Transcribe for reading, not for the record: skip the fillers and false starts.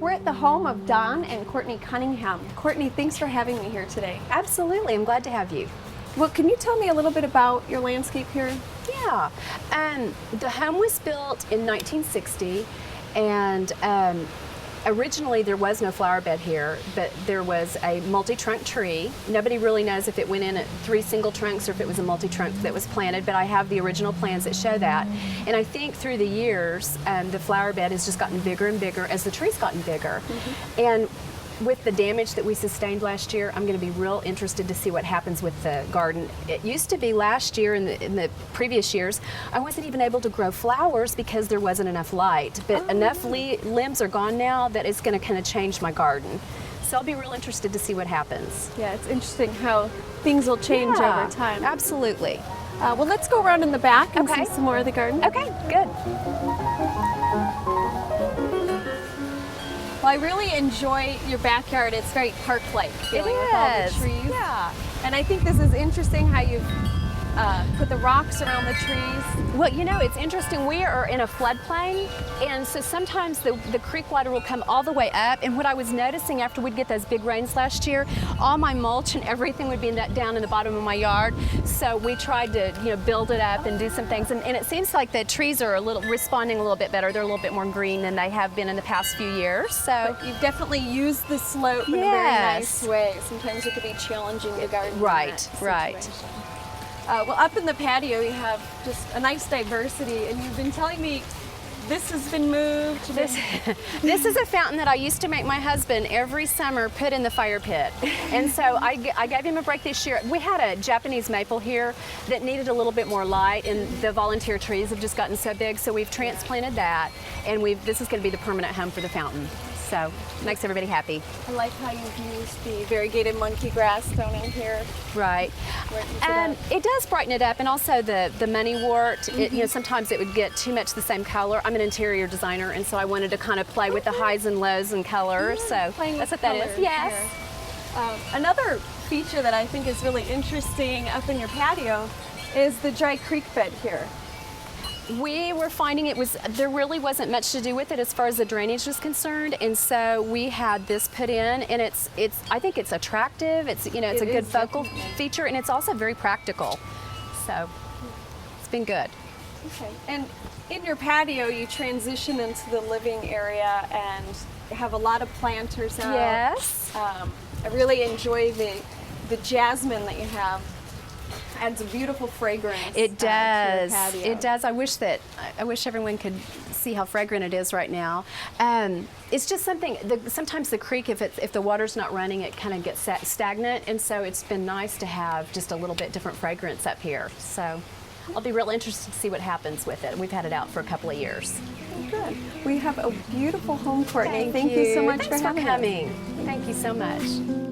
We're at the home of Don and Courtney Cunningham. Courtney, thanks for having me here today. Absolutely, I'm glad to have you. Well, can you tell me a little bit about your landscape here? Yeah, the home was built in 1960, and originally there was no flower bed here, but there was a multi-trunk tree. Nobody really knows if it went in at 3 single trunks or if it was a multi-trunk that was planted, but I have the original plans that show that. And I think through the years, the flower bed has just gotten bigger and bigger as the tree's gotten bigger. And with the damage that we sustained last year, I'm going to be real interested to see what happens with the garden. It used to be last year, in the previous years, I wasn't even able to grow flowers because there wasn't enough light. But enough limbs are gone now that it's going to kind of change my garden. So I'll be real interested to see what happens. Yeah, it's interesting how things will change over time. Absolutely. Well, let's go around in the back and Okay. see some more of the garden. Okay, good. Well, I really enjoy your backyard. It's very park-like feeling with all the trees. Yeah. And I think this is interesting how you've put the rocks around the trees. Well, you know, it's interesting. We are in a floodplain, and so sometimes the creek water will come all the way up. And what I was noticing after we'd get those big rains last year, all my mulch and everything would be down in the bottom of my yard. So we tried to, build it up and do some things. And it seems like the trees are responding a little bit better. They're a little bit more green than they have been in the past few years. So But you've definitely used the slope in a very nice way. Sometimes it can be challenging to garden. Right, right. Well, up in the patio, you have just a nice diversity, and you've been telling me this has been moved. This is a fountain that I used to make my husband every summer put in the fire pit. And so I gave him a break this year. We had a Japanese maple here that needed a little bit more light, and the volunteer trees have just gotten so big, so we've transplanted that, and this is going to be the permanent home for the fountain. So makes everybody happy. I like how you've used the variegated monkey grass down in here. Right. It does brighten it up, and also the moneywort. Sometimes it would get too much the same color. I'm an interior designer, and so I wanted to kind of play with the highs and lows and color. So that's what that is. Yes. Another feature that I think is really interesting up in your patio is the dry creek bed here. We were finding there really wasn't much to do with it as far as the drainage was concerned, and so we had this put in, and I think it's attractive. It's a good focal feature, and it's also very practical. So it's been good. Okay. And in your patio, you transition into the living area and have a lot of planters out. Yes. I really enjoy the jasmine that you have. Adds a beautiful fragrance. It does. To your patio. It does. I wish everyone could see how fragrant it is right now. It's just something. Sometimes the creek, if the water's not running, it kind of gets stagnant, and so it's been nice to have just a little bit different fragrance up here. So I'll be real interested to see what happens with it. We've had it out for a couple of years. Good. We have a beautiful home, Courtney. Thank you so much Thanks for having coming. Thank you so much.